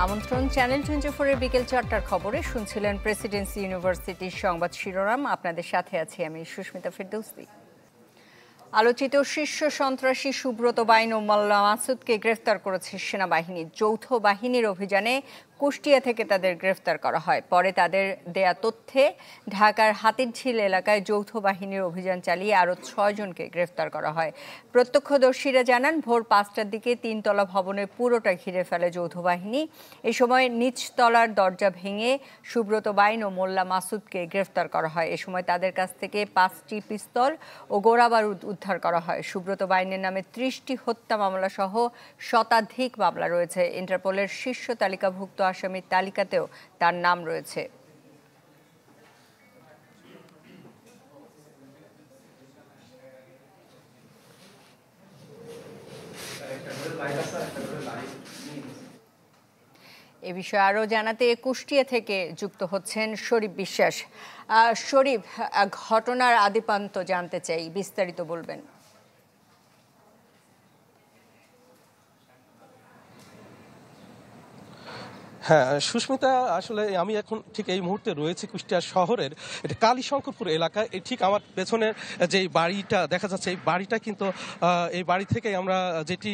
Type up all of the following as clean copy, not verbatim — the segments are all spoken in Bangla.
আমন্ত্রণ চ্যানেল 24 এর বিকেল 4টার খবরে শুনছিলেন প্রেসিডেন্সি ইউনিভার্সিটির সংবাদ শিরোনাম। আপনাদের সাথে আছি আমি সুস্মিতা ফেরদৌসী। আলোচিত শীর্ষ সন্ত্রাসী সুব্রত বাইন ও মোল্লা মাসুদকে গ্রেফতার করেছে সেনাবাহিনী। যৌথ বাহিনীর অভিযানে কুষ্টিয়া থেকে তাদের গ্রেফতার করা হয়। পরে তাদের দেয়া তথ্যে ঢাকার হাতিরঝিল এলাকায় যৌথ বাহিনীর অভিযান চালিয়ে আরও 6 জনকে গ্রেফতার করা হয়। প্রত্যক্ষদর্শীরা জানান, ভোর 5টার দিকে 3তলা ভবনের পুরোটা ঘিরে ফেলে যৌথ বাহিনী। এ সময় নিচতলার দরজা ভেঙে সুব্রত বাইন ও মোল্লা মাসুদকে গ্রেফতার করা হয়। এ সময় তাদের কাছ থেকে 5টি পিস্তল ও গোলাবারুদ উদ্ধার করা হয়। সুব্রত বাইনের নামে 30টি হত্যা মামলা সহ শতাধিক মামলা রয়েছে। ইন্টারপোলের শীর্ষ তালিকাভুক্ত আসামির তালিকাতেও তার নাম রয়েছে। এ বিষয়ে আরও জানাতে কুষ্টিয়া থেকে যুক্ত হচ্ছেন শরীফ বিশ্বাস। শরীফ, ঘটনার আদিপান্ত জানতে চাই, বিস্তারিত বলবেন। হ্যাঁ সুস্মিতা, আসলে আমি এখন ঠিক এই মুহূর্তে রয়েছে কুষ্টিয়া শহরের এটা কালীশঙ্করপুর এলাকায়। ঠিক আমার পেছনের যে বাড়িটা দেখা যাচ্ছে, এই বাড়িটা কিন্তু এই বাড়ি থেকে আমরা যেটি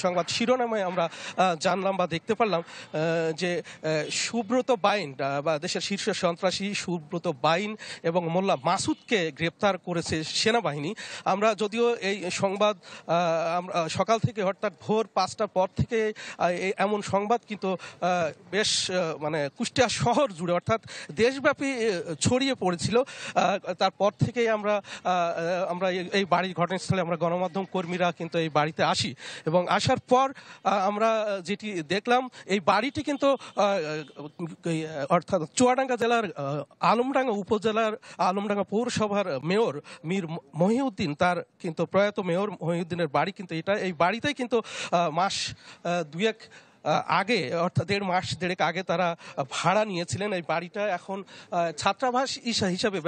সংবাদ শিরোনামে আমরা জানলাম বা দেখতে পারলাম যে সুব্রত বাইন বা দেশের শীর্ষ সন্ত্রাসী সুব্রত বাইন এবং মোল্লা মাসুদকে গ্রেপ্তার করেছে সেনাবাহিনী। আমরা যদিও এই সংবাদ সকাল থেকে অর্থাৎ ভোর 5টার পর থেকে এমন সংবাদ কিন্তু বেশ কুষ্টিয়া শহর জুড়ে অর্থাৎ দেশব্যাপী ছড়িয়ে পড়েছিল। তারপর থেকেই আমরা এই বাড়ির ঘটনাস্থলে আমরা গণমাধ্যম কর্মীরা কিন্তু এই বাড়িতে আসি এবং আসার পর আমরা যেটি দেখলাম, এই বাড়িটি কিন্তু অর্থাৎ চুয়াডাঙ্গা জেলার আলমডাঙ্গা উপজেলার আলমডাঙ্গা পৌরসভার মেয়র মীর মহিউদ্দিন, তার কিন্তু প্রয়াত মেয়র মহিউদ্দিনের বাড়ি কিন্তু এটা। এই বাড়িতেই কিন্তু মাস দুয়েক আগে অর্থাৎ 1.5 মাস আগে তারা ভাড়া নিয়েছিলেন। এই বাড়িটা এখন ছাত্রাবাস হিসাবে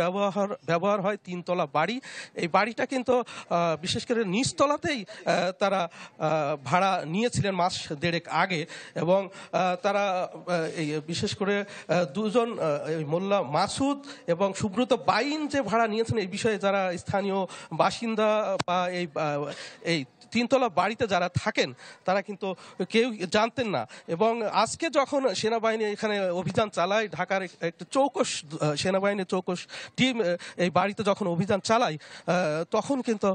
ব্যবহার হয়। 3তলা বাড়ি। এই বাড়িটা কিন্তু বিশেষ করে নিচতলাতেই তারা ভাড়া নিয়েছিলেন মাস 1.5 আগে এবং তারা বিশেষ করে দুজন মোল্লা মাসুদ এবং সুব্রত বাইন যে ভাড়া নিয়েছেন, এই বিষয়ে যারা স্থানীয় বাসিন্দা বা এই 3তলা বাড়িতে যারা থাকেন তারা কিন্তু কেউ জানতেন না। এবং আজকে যখন সেনাবাহিনী এখানে অভিযান চালায়, ঢাকার একটা চৌকস সেনাবাহিনীর চৌকস টিম এই বাড়িতে যখন অভিযান চালায়, তখন কিন্তু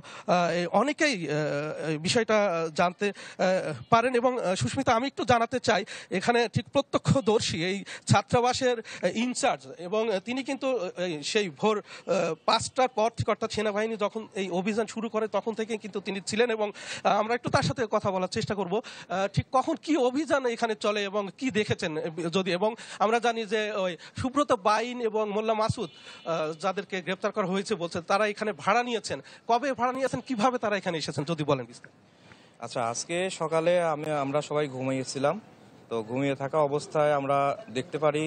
অনেকেই বিষয়টা জানতে পারেন। এবং সুস্মিতা, আমি একটু জানাতে চাই, এখানে ঠিক প্রত্যক্ষদর্শী এই ছাত্রাবাসের ইনচার্জ এবং তিনি কিন্তু সেই ভোর 5টার পর থেকে অর্থাৎ সেনাবাহিনী যখন এই অভিযান শুরু করে তখন থেকে কিন্তু তিনি ছিলেন এবং আমরা একটু তার সাথে কথা বলার চেষ্টা করব ঠিক কখন কি অভিযান এখানে চলে এবং কি দেখেছেন যদি। এবং আমরা জানি যে ওই সুব্রত বাইন এবং মোল্লা মাসুদ যাদেরকে গ্রেপ্তার করা হয়েছে বলছেন তারা এখানে ভাড়া নিয়েছেন। কবে ভাড়া নিয়েছেন, কিভাবে তারা এখানে এসেছেন যদি বলেন বিস্তারিত। আচ্ছা, আজকে সকালে আমরা সবাই ঘুমিয়েছিলাম। তো ঘুমিয়ে থাকা অবস্থায় আমরা দেখতে পারি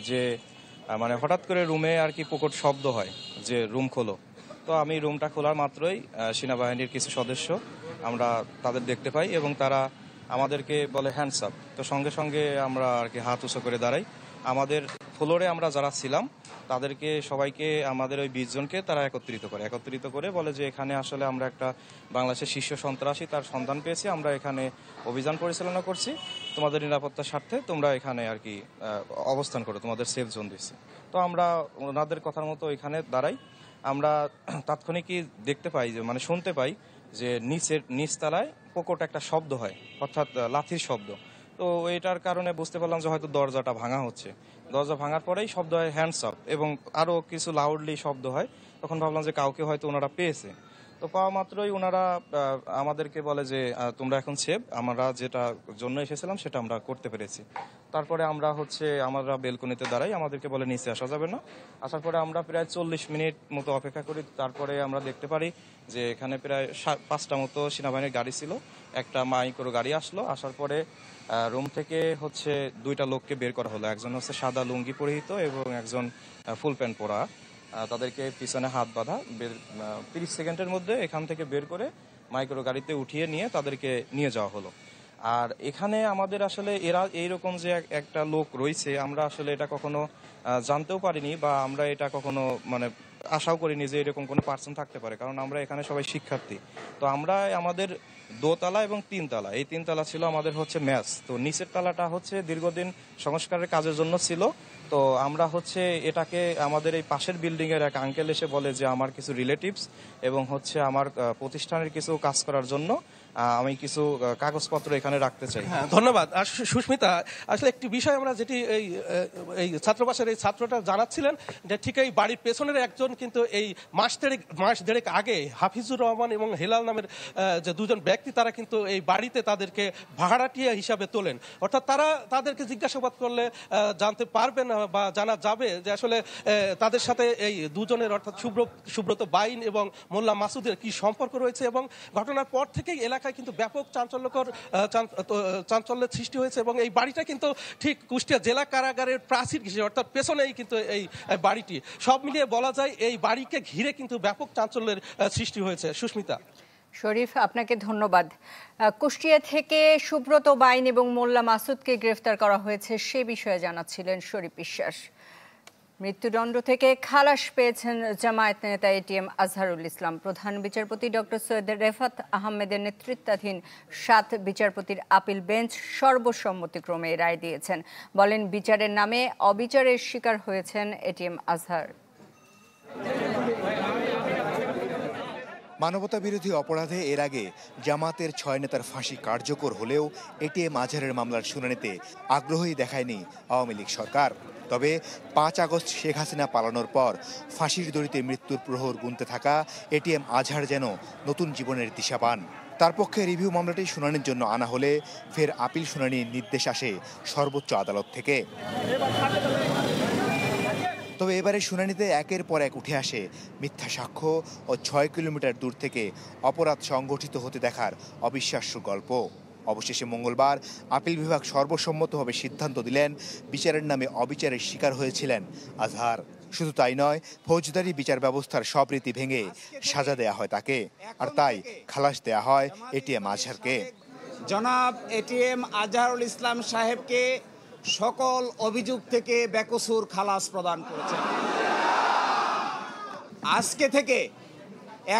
যে হঠাৎ করে রুমে আর কি প্রকট শব্দ হয় যে রুম খোলো। তো আমি রুমটা খোলার মাত্রই সেনাবাহিনীর কিছু সদস্য আমরা তাদের দেখতে পাই এবং তারা আমাদেরকে বলে হ্যান্ডস আপ। তো সঙ্গে সঙ্গে আমরা আর কি হাত উঁচু করে দাঁড়াই। আমাদের ফ্লোরে আমরা যারা ছিলাম তাদেরকে সবাইকে আমাদের ওই 20 জনকে তারা একত্রিত করে বলে যে এখানে আসলে আমরা একটা বাংলাদেশের শীর্ষ সন্ত্রাসী তার সন্ধান পেয়েছি, আমরা এখানে অভিযান পরিচালনা করছি, তোমাদের নিরাপত্তার স্বার্থে তোমরা এখানে আর কি অবস্থান করো, তোমাদের সেফ জোন দিচ্ছি। তো আমরা ওনাদের কথার মতো এখানে দাঁড়াই। আমরা তাৎক্ষণিকই দেখতে পাই যে শুনতে পাই যে নিচতলায় প্রকট একটা শব্দ হয়, অর্থাৎ লাথির শব্দ। তো এটার কারণে বুঝতে পারলাম যে হয়তো দরজাটা ভাঙা হচ্ছে। দরজা ভাঙার পরেই শব্দ হয় হ্যান্ডস আপ এবং আরও কিছু লাউডলি শব্দ হয়। তখন ভাবলাম যে কাউকে হয়তো ওনারা পেয়েছে। তো পাওয়া মাত্রই ওনারা আমাদেরকে বলে যে তোমরা এখন সেভ, আমরা যেটা জন্য এসেছিলাম সেটা আমরা করতে পেরেছি। তারপরে আমরা বেলকনিতে দাঁড়াই, আমাদেরকে বলে নিচে আসা যাবে না। আসার পরে আমরা প্রায় 40 মিনিট মতো অপেক্ষা করি। তারপরে আমরা দেখতে পারি যে এখানে প্রায় 5টা মতো সেনাবাহিনীর গাড়ি ছিল, একটা মাইক্রো গাড়ি আসলো। আসার পরে রুম থেকে 2টা লোককে বের করা হলো। একজন সাদা লুঙ্গি পরিহিত এবং একজন ফুল প্যান্ট পরা। তাদেরকে পিছনে হাত বাঁধা 30 সেকেন্ডের মধ্যে এখান থেকে বের করে মাইক্রো গাড়িতে উঠিয়ে নিয়ে তাদেরকে নিয়ে যাওয়া হলো। আর এখানে আমাদের আসলে এরা এইরকম যে একটা লোক রয়েছে আমরা আসলে এটা কখনো জানতেও পারিনি, বা আমরা এটা কখনো মানে আশাও করিনি যে এরকম কোনো পার্সন থাকতে পারে, কারণ আমরা এখানে সবাই শিক্ষার্থী। তো আমরা আমাদের দোতলা এবং তিনতলা, এই তিনতলা ছিল আমাদের হচ্ছে ম্যাচ, তো নিচের তলাটা হচ্ছে দীর্ঘদিন সংস্কারের কাজের জন্য ছিল। তো আমরা হচ্ছে এটাকে আমাদের এই পাশের বিল্ডিং এর এক আঙ্কেল এসে বলে যে আমার কিছু রিলেটিভস এবং হচ্ছে আমার প্রতিষ্ঠানের কিছু কাজ করার জন্য আমি কিছু কাগজপত্র এখানে রাখতে চাই। হ্যাঁ, ধন্যবাদ। আর সুস্মিতা, আসলে একটি বিষয় আমরা যেটি এই ছাত্রাবাসের এই ছাত্রটা জানাচ্ছিলেন যে ঠিক এই বাড়ির পেছনের একজন কিন্তু এই মাস দেড়েক আগে হাফিজুর রহমান এবং হেলাল নামের যে দুজন ব্যক্তি তারা কিন্তু এই বাড়িতে তাদেরকে ভাড়াটিয়া হিসাবে তোলেন। অর্থাৎ তাদেরকে জিজ্ঞাসাবাদ করলে জানতে পারবেন বা জানা যাবে যে আসলে তাদের সাথে এই দুজনের অর্থাৎ সুব্রত বাইন এবং মোল্লা মাসুদের কি সম্পর্ক রয়েছে। এবং ঘটনার পর থেকেই এলাকায় কিন্তু ব্যাপক চাঞ্চল্যের সৃষ্টি হয়েছে এবং এই বাড়িটা কিন্তু ঠিক কুষ্টিয়া জেলা কারাগারের প্রাচীর ঘিরে, অর্থাৎ পেছনেই কিন্তু এই বাড়িটি। সব মিলিয়ে বলা যায় এই বাড়িকে ঘিরে কিন্তু ব্যাপক চাঞ্চল্যের সৃষ্টি হয়েছে। সুস্মিতা। শরীফ, আপনাকে ধন্যবাদ। কুষ্টিয়া থেকে সুব্রত বাইন এবং মোল্লা মাসুদকে গ্রেফতার করা হয়েছে সে বিষয়ে জানাচ্ছিলেন শরীফ বিশ্বাস। মৃত্যুদণ্ড থেকে খালাস পেয়েছেন জামায়াত নেতা এটিএম আজহারুল ইসলাম। প্রধান বিচারপতি ডক্টর সৈয়দ রেফাত আহমেদের নেতৃত্বাধীন 7 বিচারপতির আপিল বেঞ্চ সর্বসম্মতিক্রমে রায় দিয়েছেন। বলেন, বিচারের নামে অবিচারের শিকার হয়েছেন এটিএম আজহার। মানবতা বিরোধী অপরাধে এর আগে জামাতের 6 নেতার ফাঁসি কার্যকর হলেও এটিএম আজহারের মামলার শুনানিতে আগ্রহই দেখায়নি আওয়ামী লীগ সরকার। তবে 5 আগস্ট শেখ হাসিনা পালানোর পর ফাঁসির দড়িতে মৃত্যুর প্রহর গুনতে থাকা এটিএম আজহার যেন নতুন জীবনের দিশা পান। তার পক্ষে রিভিউ মামলাটি শুনানির জন্য আনা হলে ফের আপিল শুনানির নির্দেশ আসে সর্বোচ্চ আদালত থেকে। তবে এবারে শুনানিতে একের পর এক উঠে আসে মিথ্যা সাক্ষ্য ও 6 কিলোমিটার দূর থেকে অপরাধ সংগঠিত হতে দেখার অবিশ্বাস্য গল্প। অবশেষে মঙ্গলবার আপিল বিভাগ সর্বসম্মতভাবে সিদ্ধান্ত দিলেন বিচারের নামে অবিচারের শিকার হয়েছিলেন আজহার। শুধু তাই নয়, ফৌজদারি বিচার ব্যবস্থার সব রীতি ভেঙে সাজা দেয়া হয় তাকে, আর তাই খালাস দেয়া হয় এটিএম আজহারকে। জনাব এটিএম আজহারুল ইসলাম সাহেবকে সকল অভিযোগ থেকে বেকসুর খালাস প্রদান করেছেন। আজকে থেকে,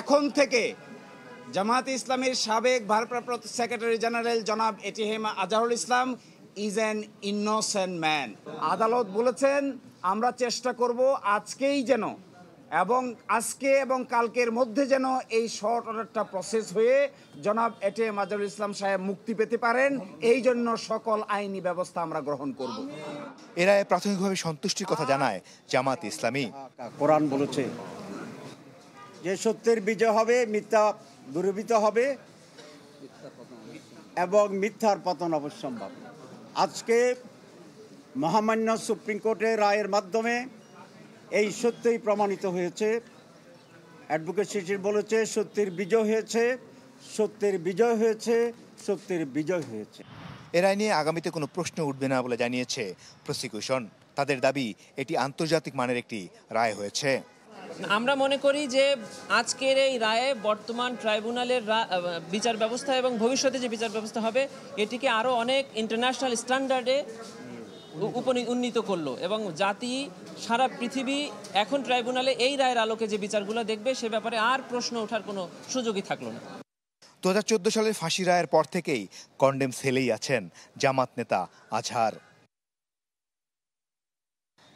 এখন থেকে জামায়াত ইসলামীর সাবেক ভারপ্রাপ্ত সেক্রেটারি জেনারেল জনাব ATM Azharul Islam is an innocent man. আদালত বলেছেন আমরা চেষ্টা করব আজকেই যেন আজকে এবং কালকের মধ্যে যেন এই শর্ট অর্ডারটা প্রসেস হয়ে জনাব এটিএম আজহারুল ইসলাম সাহেব মুক্তি পেতে পারেন, এই জন্য সকল আইনি ব্যবস্থা আমরা গ্রহণ করব। এরা প্রাথমিকভাবে সন্তুষ্টির কথা জানায় জামাত ইসলামী। কোরআন বলেছে যে সত্যের বিজয় হবে, মিথ্যা দূরীভূত হবে এবং মিথ্যার পতন অবশ্যম্ভাব। আজকে মহামান্য সুপ্রিম কোর্টের রায়ের মাধ্যমে এই সত্যই প্রমাণিত হয়েছে। অ্যাডভোকেট শিশির বলেছে সত্যের বিজয় হয়েছে, সত্যের বিজয় হয়েছে, সত্যের বিজয় হয়েছে। এ রায় নিয়ে আগামীতে কোনো প্রশ্ন উঠবে না বলে জানিয়েছে প্রসিকিউশন। তাদের দাবি এটি আন্তর্জাতিক মানের একটি রায় হয়েছে। আমরা মনে করি যে আজকের এই রায়ে বর্তমান ট্রাইব্যুনালের বিচার ব্যবস্থা এবং ভবিষ্যতে যে বিচার ব্যবস্থা হবে এটিকে আরও অনেক ইন্টারন্যাশনাল স্ট্যান্ডার্ডে উন্নীত করলো এবং জাতি সারা পৃথিবী এখন ট্রাইব্যুনালে এই রায়ের আলোকে যে বিচারগুলো দেখবে সে ব্যাপারে আর প্রশ্ন ওঠার কোনো সুযোগই থাকলো না। 2014 সালের ফাঁসি রায়ের পর থেকেই কন্ডেম সেলেই আছেন জামাত নেতা আজহার।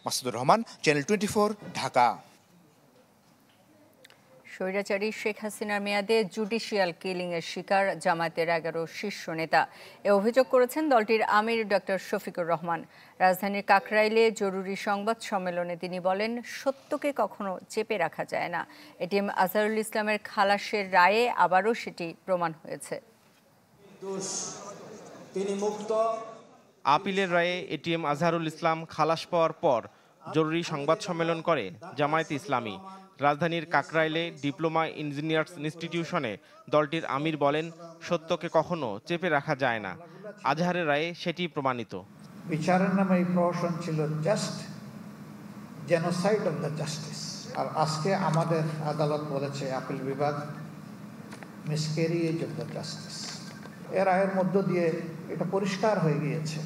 মাসুদুর রহমান, চ্যানেল 24, ঢাকা। স্বৈরাচারী শেখ হাসিনার মেয়াদে জুডিশিয়াল কিলিং এর শিকার জামায়াতের 11 শীর্ষ নেতা, এ অভিযোগ করেছেন দলটির আমির ডক্টর শফিকুর রহমান। রাজধানীর কাকরাইলে জরুরি সংবাদ সম্মেলনে তিনি বলেন, সত্যকে কখনো চেপে রাখা যায় না। এটিএম আজহারুল ইসলামের খালাসের রায়ে আবারও সেটি প্রমাণ হয়েছে। আপিলের রায়ে এটিএম আজহারুল ইসলাম খালাস পাওয়ার পর জরুরি সংবাদ সম্মেলন করে জামায়াতে ইসলামী। রাজধানীর কাকরাইলে ডিপ্লোমা ইঞ্জিনিয়ার্স ইনস্টিটিউশনে দলটির আমির বলেন, সত্যকে কখনো চেপে রাখা যায় না। আজহারের রায়ে সেটি প্রমাণিত। বিচারের নামে এই প্রহসন ছিল just genocide of the justice. আর আজকে আমাদের আদালত বলেছে, আপিল বিভাগ, মিসক্যারিয়েজ অফ দ্য জাস্টিস। এর রায়ের মধ্য দিয়ে এটা পরিষ্কার হয়ে গিয়েছে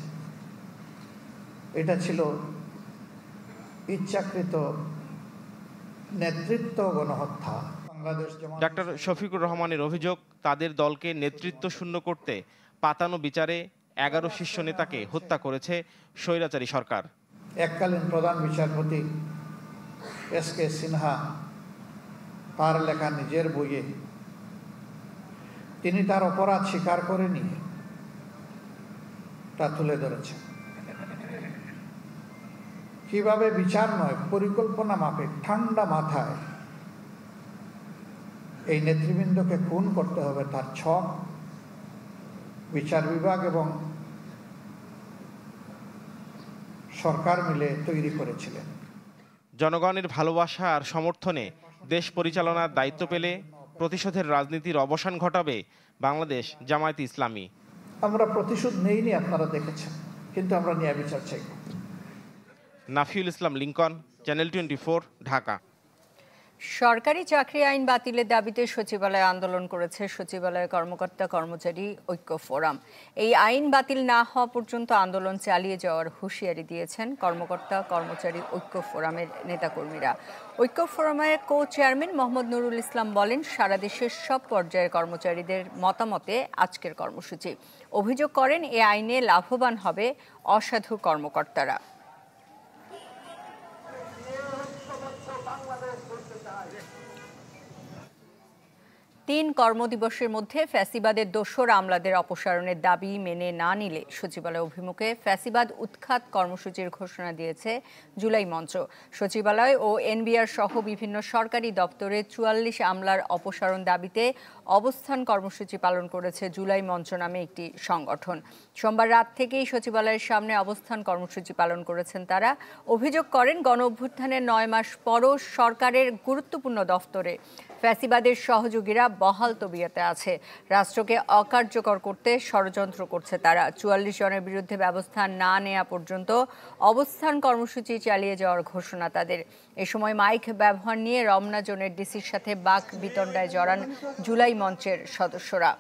এটা ছিল ইচ্ছাকৃত নেতৃত্ব গণহত্যা। ডাক্তার শফিকুর রহমানের অভিযোগ, তাদের দলকে নেতৃত্ব শূন্য করতে পাতানো বিচারে 11 শীর্ষ নেতাকে হত্যা করেছে স্বৈরাচারী সরকার। এককালীন প্রধান বিচারপতি এস.কে. সিনহা তার লেখা নিজের বইয়ে তিনি তার অপরাধ স্বীকার করে নিয়ে তা তুলে ধরেছেন। কিভাবে বিচার নয়, পরিকল্পনা মাফিক ঠান্ডা মাথায় এই নেতৃবৃন্দকে খুন করতে হবে তার ছক বিচার বিভাগ এবং সরকার মিলে তৈরি করেছিলেন। জনগণের ভালোবাসা আর সমর্থনে দেশ পরিচালনার দায়িত্ব পেলে প্রতিশোধের রাজনীতির অবসান ঘটাবে বাংলাদেশ জামায়াতে ইসলামী। আমরা প্রতিশোধ নেইনি, আপনারা দেখেছেন, কিন্তু আমরা ন্যায় বিচার চাই। নাফিউল ইসলাম লিংকন, চ্যানেল 24, ঢাকা। সরকারি চাকরি আইন বাতিলের দাবিতে সচিবালয়ে আন্দোলন করেছে সচিবালয়ের কর্মকর্তা কর্মচারী ঐক্য ফোরাম। এই আইন বাতিল না হওয়া পর্যন্ত আন্দোলন চালিয়ে যাওয়ার হুঁশিয়ারি দিয়েছেন কর্মকর্তা কর্মচারী ঐক্য ফোরামের নেতাকর্মীরা। ঐক্য ফোরামের কো চেয়ারম্যান মোহাম্মদ নুরুল ইসলাম বলেন, সারা দেশের সব পর্যায়ের কর্মচারীদের মতামতে আজকের কর্মসূচি। অভিযোগ করেন, এ আইনে লাভবান হবে অসাধু কর্মকর্তারা। 3 কর্মদিবসের মধ্যে ফ্যাসিবাদের দোসর আমলাদের অপসারণের দাবি মেনে না নিলে সচিবালয় অভিমুখে ফ্যাসিবাদ উৎখাত কর্মসূচির ঘোষণা দিয়েছে জুলাই মঞ্চ। সচিবালয় ও এনবিআর সহ বিভিন্ন সরকারি দপ্তরে 44 আমলার অপসারণ দাবিতে অবস্থান কর্মসূচি পালন করেছে জুলাই মঞ্চ নামে একটি সংগঠন। সোমবার রাত থেকেই সচিবালয়ের সামনে অবস্থান কর্মসূচি পালন করেছেন তারা। অভিযোগ করেন, গণঅভ্যুত্থানের 9 মাস পরও সরকারের গুরুত্বপূর্ণ দফতরে ফ্যাসিবাদের সহযোগীরা বহাল তবিয়তে আছে। রাষ্ট্রকে অকার্যকর করতে ষড়যন্ত্র করছে তারা। 44 জনের বিরুদ্ধে ব্যবস্থা না নেওয়া পর্যন্ত অবস্থান কর্মসূচি চালিয়ে যাওয়ার ঘোষণা তাদের। এ সময় মাইক ব্যবহার নিয়ে রমনা জোনের ডিসির সাথে বাক বিতণ্ডায় জড়ান জুলাই মঞ্চের সদস্যরা।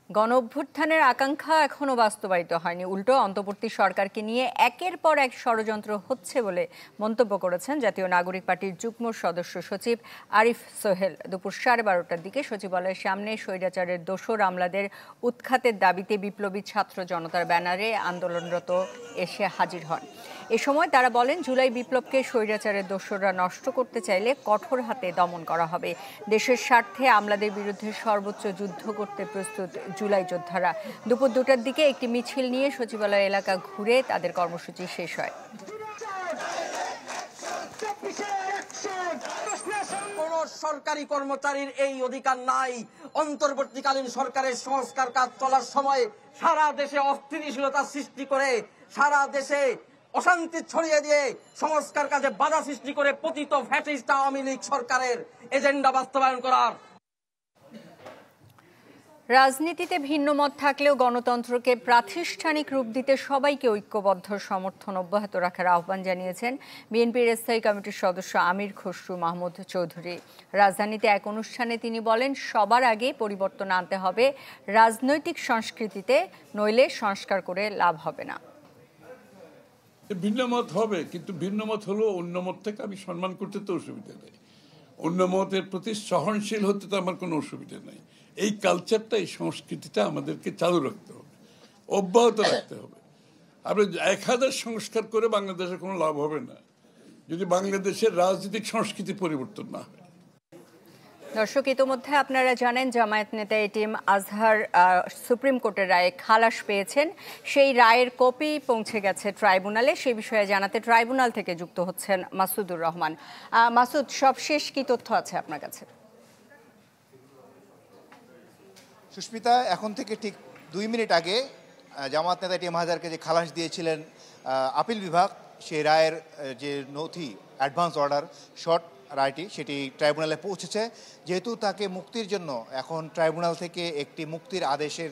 গণঅভ্যুত্থানের আকাঙ্ক্ষা এখনো বাস্তবায়িত হয়নি, উল্টো অন্তর্বর্তী সরকারকে নিয়ে একের পর এক ষড়যন্ত্র হচ্ছে বলে মন্তব্য করেছেন জাতীয় নাগরিক পার্টির যুগ্ম সদস্য সচিব আরিফ সোহেল। দুপুর 12:30টার দিকে সচিবালয়ের সামনে স্বৈরাচারের দোসর আমলাদের উৎখাতের দাবিতে বিপ্লবী ছাত্র জনতার ব্যানারে আন্দোলনরত এসে হাজির হন। এ সময় তারা বলেন, জুলাই বিপ্লবকে স্বৈরাচারের দোসররা নষ্ট করতে চাইলে কঠোর হাতে দমন করা হবে। দেশের স্বার্থে আমলাদের বিরুদ্ধে সর্বোচ্চ যুদ্ধ করতে প্রস্তুত জুলাই যোদ্ধারা। দুপুর 2টার দিকে একটি মিছিল নিয়ে সচিবালয় এলাকা ঘুরে তাদের কর্মসূচি শেষ হয়। কোন সরকারি কর্মচারীর এই অধিকার নাই। অন্তর্বর্তীকালীন সরকারের সংস্কার কাজ চলার সময় সারা দেশে অস্থিতিশীলতা সৃষ্টি করে, সারা দেশে অশান্তি ছড়িয়ে দিয়ে সংস্কার কাজে বাধা সৃষ্টি করে পতিত ফ্যাসিস্ট আওয়ামী লীগ সরকারের এজেন্ডা বাস্তবায়ন করার। রাজনীতিতে ভিন্ন মত থাকলেও গণতন্ত্রকে প্রাতিষ্ঠানিক রূপ দিতে সবাইকে ঐক্যবদ্ধ সমর্থন অব্যাহত রাখার আহ্বান জানিয়েছেন বিএনপির স্থায়ী কমিটির সদস্য আমির খসরু মাহমুদ চৌধুরী। রাজধানীতে এক অনুষ্ঠানে তিনি বলেন, সবার আগে পরিবর্তন আনতে হবে রাজনৈতিক সংস্কৃতিতে, নইলে সংস্কার করে লাভ হবে না। ভিন্ন মত হবে, কিন্তু ভিন্ন মত হলেও অন্য মত থেকে আমি সম্মান করতে তো অসুবিধা নেই, অন্য মতের প্রতি সহনশীল হতে তো আমার কোনো অসুবিধা নেই। এই কালচারটা, এই সংস্কৃতিটা আমাদেরকে চালু রাখতে হবে, অব্যাহত রাখতে হবে। আমরা 1000 সংস্কার করে বাংলাদেশের কোনো লাভ হবে না যদি বাংলাদেশের রাজনৈতিক সংস্কৃতি পরিবর্তন না হয়। দর্শক, ইতোমধ্যে আপনারা জানেন জামায়াত নেতা এটিএম আজহার সুপ্রিম কোর্টের রায়ে খালাস পেয়েছেন। সেই রায়ের কপি পৌঁছে গেছে ট্রাইব্যুনালে। সেই বিষয়ে জানাতে ট্রাইব্যুনাল থেকে যুক্ত হচ্ছেন মাসুদুর রহমান। মাসুদ, সবশেষ কি তথ্য আছে আপনার কাছে? সুস্মিতা, এখন থেকে ঠিক 2 মিনিট আগে জামায়াত নেতা এটিএম আজহারকে যে খালাস দিয়েছিলেন আপিল বিভাগ, সেই রায়ের যে নথি অ্যাডভান্স অর্ডার শর্ট রায়টি সেটি ট্রাইব্যুনালে পৌঁছেছে। যেহেতু তাকে মুক্তির জন্য এখন ট্রাইব্যুনাল থেকে একটি মুক্তির আদেশের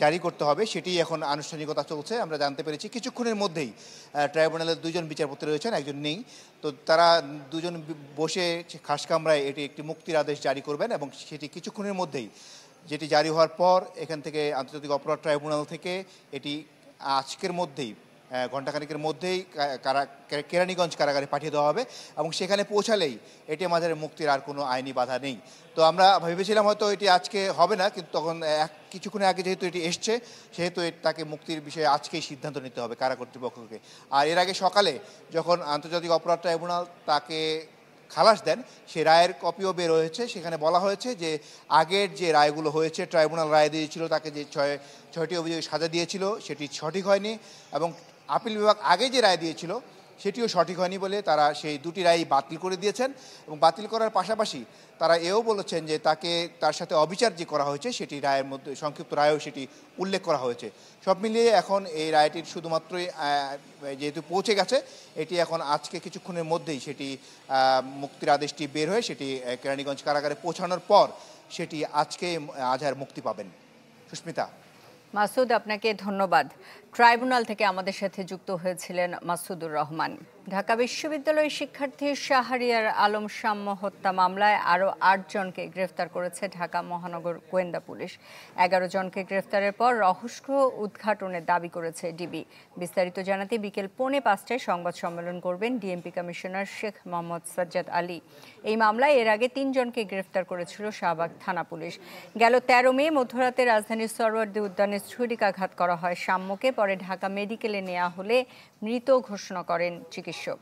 জারি করতে হবে সেটি এখন আনুষ্ঠানিকতা চলছে। আমরা জানতে পেরেছি কিছুক্ষণের মধ্যেই ট্রাইব্যুনালের 2 জন বিচারপতি রয়েছেন, একজন নেই, তো তারা 2 জন বসে খাসকামরায় এটি একটি মুক্তির আদেশ জারি করবেন এবং সেটি কিছুক্ষণের মধ্যেই, যেটি জারি হওয়ার পর এখান থেকে আন্তর্জাতিক অপরাধ ট্রাইব্যুনাল থেকে এটি আজকের মধ্যেই ঘণ্টাখানেকের মধ্যেই কেরানীগঞ্জ কারাগারে পাঠিয়ে দেওয়া হবে এবং সেখানে পৌঁছালেই এটিএম আজহারের মুক্তির আর কোনো আইনি বাধা নেই। তো আমরা ভেবেছিলাম হয়তো এটি আজকে হবে না, কিন্তু তখন কিছুক্ষণ আগে যেহেতু এটি এসছে সেহেতু তাকে মুক্তির বিষয়ে আজকেই সিদ্ধান্ত নিতে হবে কারা কর্তৃপক্ষকে। আর এর আগে সকালে যখন আন্তর্জাতিক অপরাধ ট্রাইব্যুনাল তাকে খালাস দেন, সেই রায়ের কপিও বের হয়েছে। সেখানে বলা হয়েছে যে আগের যে রায়গুলো হয়েছে, ট্রাইব্যুনাল রায় দিয়েছিল, তাকে যে ছয়টি অভিযোগে সাজা দিয়েছিল সেটি সঠিক হয়নি এবং আপিল বিভাগ আগে যে রায় দিয়েছিল সেটিও সঠিক হয়নি বলে তারা সেই 2টি রায়ই বাতিল করে দিয়েছেন। এবং বাতিল করার পাশাপাশি তারা এও বলেছেন যে তার সাথে অবিচার যে করা হয়েছে সেটি রায়ের মধ্যে সংক্ষিপ্ত রায়েও সেটি উল্লেখ করা হয়েছে। সব মিলিয়ে এখন এই রায়টির শুধুমাত্রই যেহেতু পৌঁছে গেছে, এটি এখন আজকে কিছুক্ষণের মধ্যেই সেটি মুক্তির আদেশটি বের হয়ে সেটি কেরানীগঞ্জ কারাগারে পৌঁছানোর পর সেটি আজকে আজহার মুক্তি পাবেন। সুস্মিতা। মাসুদ, আপনাকে ধন্যবাদ। ট্রাইব্যুনাল থেকে আমাদের সাথে যুক্ত হয়েছিলেন মাসুদুর রহমান। ঢাকা বিশ্ববিদ্যালয়ের শিক্ষার্থী শাহরিয়ার আলম সাম্য হত্যা মামলায় আরও 8 জনকে গ্রেফতার করেছে ঢাকা মহানগর গোয়েন্দা পুলিশ। 11 জনকে গ্রেফতারের পর রহস্য উদ্ঘাটনের দাবি করেছে ডিবি। বিস্তারিত জানাতে বিকেল 4:45টায় সংবাদ সম্মেলন করবেন ডিএমপি কমিশনার শেখ মোহাম্মদ সাজ্জাদ আলী। এই মামলায় এর আগে 3 জনকে গ্রেফতার করেছিল শাহবাগ থানা পুলিশ। গেল 13 মে মধ্যরাতে রাজধানীর সরওয়ার্দী উদ্যানে ছুরিকাঘাত করা হয় সাম্যকে। পরে ঢাকা মেডিকেলে নেওয়া হলে মৃত ঘোষণা করেন চিকিৎসক।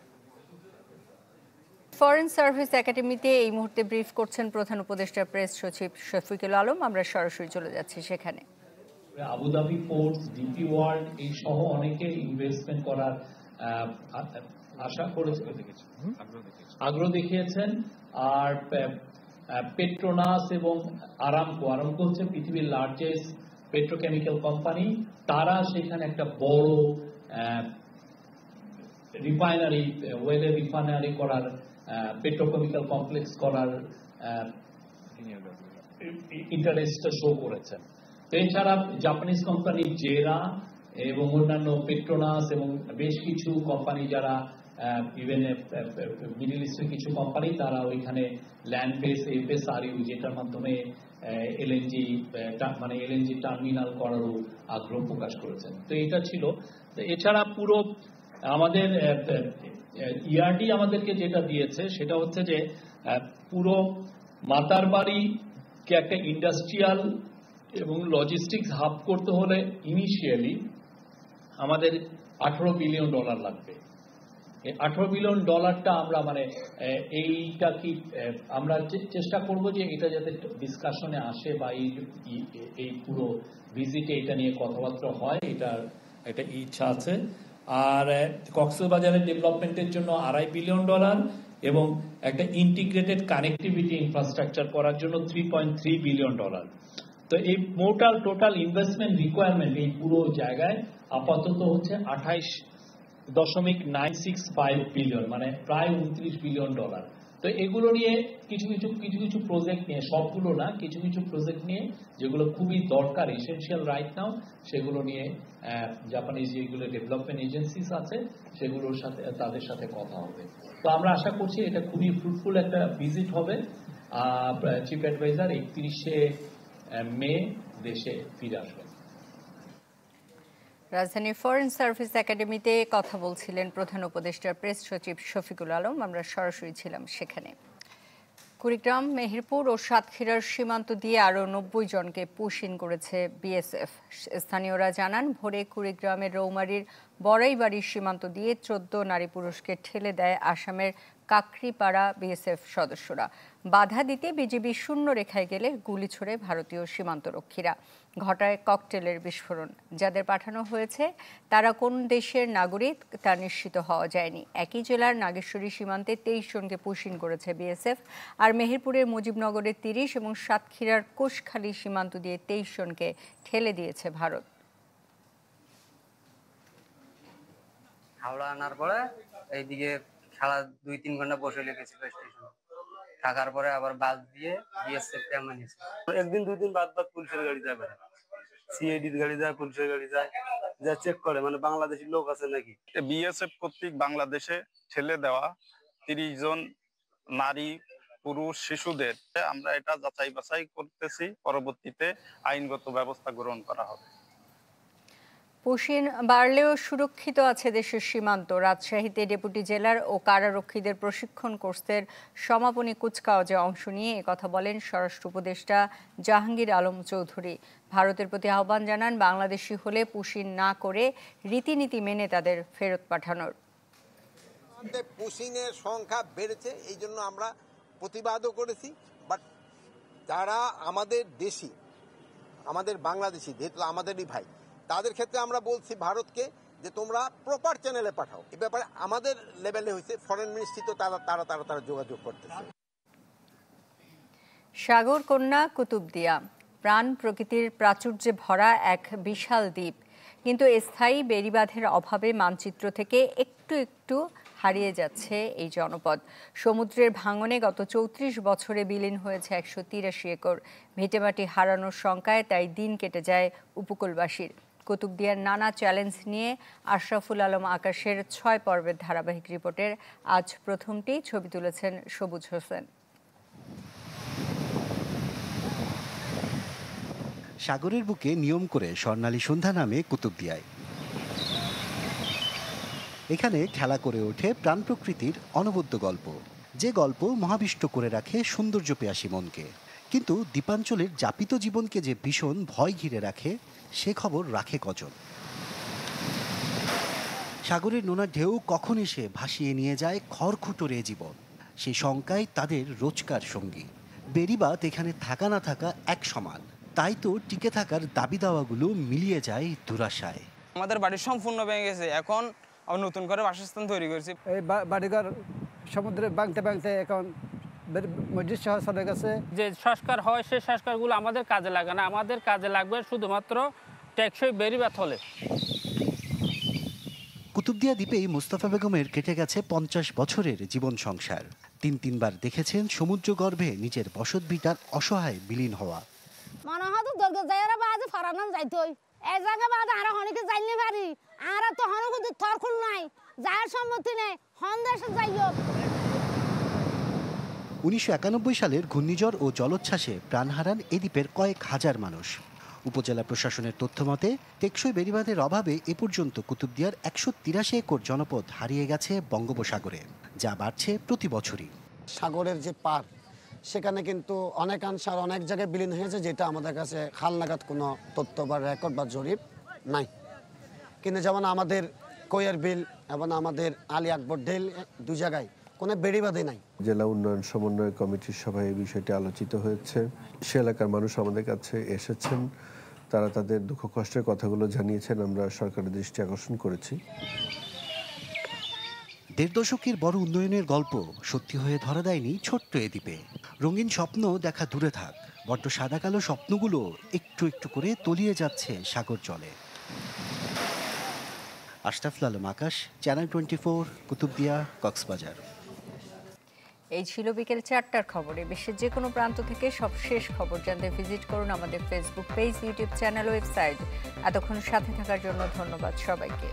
ফরেন সার্ভিস একাডেমিতে এই মুহূর্তে ব্রিফ করছেন প্রধান উপদেষ্টা প্রেস সচিব শফিকুল আলম। আমরা সরাসরি চলে যাচ্ছি সেখানে। আবুধাবি পোর্টস, ডিপি ওয়ার্ল্ড এই সহ অনেকে ইনভেস্টমেন্ট করার আশা করেছে, আগ্রহ দেখিয়েছেন। আর পেট্রোনাস এবং আরামকো হচ্ছে পৃথিবীর লার্জেস্ট পেট্রোকেমিক্যাল কোম্পানি, তারা সেখানে একটা বড় রিফাইনারি, ওয়েলে রিফাইনারি করার, পেট্রোকেমিক্যাল কমপ্লেক্স করার ইন্টারেস্টটা শো করেছেন। তো এছাড়া জাপানিজ কোম্পানি জেরা এবং অন্যান্য পেট্রোনাস এবং বেশ কিছু কোম্পানি যারা ইভেন মিডল ইস্টের কিছু কোম্পানি তারা ওইখানে ল্যান্ড বেস এফএসআরইউ যেটার মাধ্যমে এলএনজি টার্মিনাল করারও আগ্রহ প্রকাশ করেছেন। তো এটা ছিল। এছাড়া পুরো আমাদের ইআরডি আমাদেরকে যেটা দিয়েছে সেটা হচ্ছে যে পুরো মাতারবাড়িকে একটা ইন্ডাস্ট্রিয়াল এবং লজিস্টিক্স হাব করতে হলে ইনিশিয়ালি আমাদের $18 বিলিয়ন লাগবে। এই $18 বিলিয়ন আমরা এইটা কি আমরা চেষ্টা করব যে এটা যাতে ডিসকাশনে আসে বা এই পুরো ভিজিটে এটা নিয়ে কথাবার্তা হয়, এটা একটা ইচ্ছা আছে। আর কক্সবাজারের ডেভেলপমেন্টের জন্য $2.5 বিলিয়ন এবং একটা ইন্টিগ্রেটেড কানেক্টিভিটি ইনফ্রাস্ট্রাকচার করার জন্য $3.3 বিলিয়ন। তো এই টোটাল ইনভেস্টমেন্ট রিকোয়ারমেন্ট এই পুরো জায়গায় আপাতত হচ্ছে $28.965 বিলিয়ন, প্রায় $29 বিলিয়ন। তো এগুলো নিয়ে কিছু প্রজেক্ট নিয়ে, সবগুলো না, কিছু প্রজেক্ট নিয়ে যেগুলো খুবই দরকার, এসেনশিয়াল রাইট নাও, সেগুলো নিয়ে জাপানিজ যেগুলো ডেভেলপমেন্ট এজেন্সিস আছে সেগুলোর সাথে তাদের সাথে কথা হবে। তো আমরা আশা করছি এটা খুবই ফ্রুটফুল একটা ভিজিট হবে। চিফ অ্যাডভাইজার 31শে মে দেশে ফিরে আসবেন। রাজধানীর ফরেন সার্ভিস একাডেমিতে কথা বলছিলেন প্রধান উপদেষ্টার প্রেস সচিব শফিকুল আলম। আমরা সরাসরি ছিলাম সেখানে। কুড়িগ্রাম, মেহেরপুর ও সাতক্ষীরার সীমান্ত দিয়ে আরও 90 জনকে পুশিন করেছে বিএসএফ। স্থানীয়রা জানান, ভোরে কুড়িগ্রামের রৌমারীর বড়াইবাড়ির সীমান্ত দিয়ে 14 নারী পুরুষকে ঠেলে দেয় আসামের কাকরিপাড়া বিএসএফ সদস্যরা। বাধা দিতে বিজিবি শূন্য রেখায় গেলে গুলি ছোড়ে ভারতীয় সীমান্তরক্ষীরা। ঘটায় ককটেলের বিস্ফোরণ। যাদের পাঠানো হয়েছে তারা কোন দেশের নাগরিক তা নিশ্চিত হওয়া যায়নি। একই জেলার নাগেশ্বরী সীমান্তে 23 জনকে পুশিন করেছে বিএসএফ। আর মেহেরপুরের মুজিবনগরের 30 এবং সাতক্ষীরার কোষখালী সীমান্ত দিয়ে 23 জনকে ঠেলে দিয়েছে ভারত। হাওড়া আনার পরে এইদিকে সারা 2-3 ঘন্টা বসে লেগেছিল স্টেশন। থাকার পরে আবার বাস দিয়ে বিএসএফ কে আমরা নিয়েছি। একদিন 2 দিন বাদ পুলিশের গাড়ি যাবে, সিআইডির গাড়ি যায়, পুলিশের গাড়ি যায়, যা চেক করে মানে বাংলাদেশি লোক আছে নাকি। বিএসএফ কর্তৃক বাংলাদেশে ছেলে দেওয়া 30 জন নারী, পুরুষ, শিশুদের আমরা এটা যাচাই বাছাই করতেছি, পরবর্তীতে আইনগত ব্যবস্থা গ্রহণ করা হবে। পুশিন বাড়লেও সুরক্ষিত আছে দেশের সীমান্ত। রাজশাহীতে ডেপুটি জেলার ও কারারক্ষীদের প্রশিক্ষণ কোর্সের সমাপনী কুচকাওয়াজে অংশ নিয়ে একথা বলেন স্বরাষ্ট্র উপদেষ্টা জাহাঙ্গীর আলম চৌধুরী। ভারতের প্রতি আহ্বান জানান বাংলাদেশি হলে পুশিন না করে রীতিনীতি মেনে তাদের ফেরত পাঠানোর। পুশিনের সংখ্যা বেড়েছে, এই জন্য আমরা প্রতিবাদও করেছি। বাট যারা আমাদের দেশি, আমাদের বাংলাদেশি, যেহেতু আমাদেরই ভাই, তাদের ক্ষেত্রে আমরা বলছি ভারতকে যে তোমরা প্রপার চ্যানেলে পাঠাও। এ ব্যাপারে আমাদের লেভেলে হয়েছে, ফরেন মিনিস্ট্রি তো তারা যোগাযোগ করতেছে। সাগর কন্যা কুতুবদিয়া প্রাণ প্রকৃতির প্রাচুর্যে ভরা এক বিশাল দ্বীপ, কিন্তু স্থায়ী বেড়িবাঁধের অভাবে মানচিত্র থেকে একটু একটু হারিয়ে যাচ্ছে এই জনপদ। সমুদ্রের ভাঙনে গত 34 বছরে বিলীন হয়েছে 183 একর। ভিটেমাটি হারানোর শঙ্কায় তাই দিন কেটে যায় উপকূলবাসীর। কুতুবদিয়ার নানা চ্যালেঞ্জ নিয়ে আশরাফুল আলম আকাশের 6 পর্বের ধারাবাহিক রিপোর্টের আজ প্রথমটি ছবি তুলেছেন সবুজ হোসেন। সাগরের বুকে নিয়ম করে স্বর্ণালী সন্ধ্যা নামে কুতুবদিয়ায়। এখানে খেলা করে ওঠে প্রাণ প্রকৃতির অনবদ্য গল্প, যে গল্প মহাবিষ্ট করে রাখে সৌন্দর্য পেয়াসী মনকে। কিন্তু দ্বীপাঞ্চলের যাপিত জীবনকে যে ভীষণ ভয় ঘিরে রাখে, সে খবর রাখে কজন? সাগরের নোনা ঢেউ কখন এসে ভাসিয়ে নিয়ে যায় খড়খুটোরে জীবন, সেই শঙ্কায় তাদের রোজকার সঙ্গী। বেড়িবাঁধ এখানে থাকা না থাকা এক সমান, তাই তো টিকে থাকার দাবি দাওয়াগুলো মিলিয়ে যায় দুরাশায়। আমাদের বাড়ি সম্পূর্ণ ভেঙে গেছে, এখন নতুন করে বাসস্থান তৈরি করেছি। এই বাড়িঘর সমুদ্রে ভাঙতে ভাঙতে এখন মসজিদ শহর চলে গেছে। যে সংস্কার হয় সেই সংস্কারগুলো আমাদের কাজে লাগে না, আমাদের কাজে লাগবে শুধুমাত্র টেকসই বেড়িবাঁধ হলে। কুতুবদিয়া দ্বীপেই মুস্তাফা বেগমের কেটে গেছে 50 বছরের জীবন সংসার। তিনবার দেখেছেন সমুদ্র গর্ভে নিজের বসতভিটার অসহায় বিলীন হওয়া। মনে হয় তো দরগা যাইরা বাজে ফরানাম যাইতই এই জায়গা বাজে আর হনিকে যাইনি পারি আর তো হনকুদ থরখুল নাই যার সম্মতি নেই হন্দেশ যাইও। 1991 সালের ঘূর্ণিঝড় ও জলোচ্ছ্বাসে প্রাণ হারান এ দ্বীপের কয়েক হাজার মানুষ। উপজেলা প্রশাসনের তথ্যমতে টেকসই বেড়িবাঁধের অভাবে এ পর্যন্ত কুতুবদিয়ার 183 একর জনপদ হারিয়ে গেছে বঙ্গোপসাগরে, যা বাড়ছে প্রতি বছরই। সাগরের যে পার, সেখানে কিন্তু অনেকাংশ আর অনেক জায়গায় বিলীন হয়েছে, যেটা আমাদের কাছে হালনাগাদ কোনো তথ্য বা রেকর্ড বা জরিপ নাই। কিন্তু যেমন আমাদের কোয়ের বিল এবং আমাদের আলী আকবর ডেল, দু জায়গায় কোনো বেড়িবাঁধে নাই। জেলা উন্নয়ন সমন্বয় কমিটির সভায় এই বিষয়টি আলোচিত হয়েছে। সে এলাকার মানুষ আমাদের কাছে এসেছেন, তারা তাদের দুঃখ কষ্টের কথাগুলো জানিয়েছেন, আমরা সরকারের দৃষ্টি আকর্ষণ করেছি। 1.5 দশকের বড় উন্নয়নের গল্প সত্যি হয়ে ধরা দেয়নি ছোট্ট এ দ্বীপে। রঙিন স্বপ্ন দেখা দূরে থাক, বড্ড সাদা কালো স্বপ্নগুলো একটু একটু করে তলিয়ে যাচ্ছে সাগর জলে। আশরাফুল আলম আকাশ, চ্যানেল 24, কুতুবদিয়া, কক্সবাজার। এই ছিল বিকেল 4টার খবরে। বিশ্বের যে কোনো প্রান্ত থেকে সব শেষ খবর জানতে ভিজিট করুন আমাদের Facebook page, YouTube channel, website. এতক্ষণ সাথে থাকার জন্য ধন্যবাদ সবাইকে।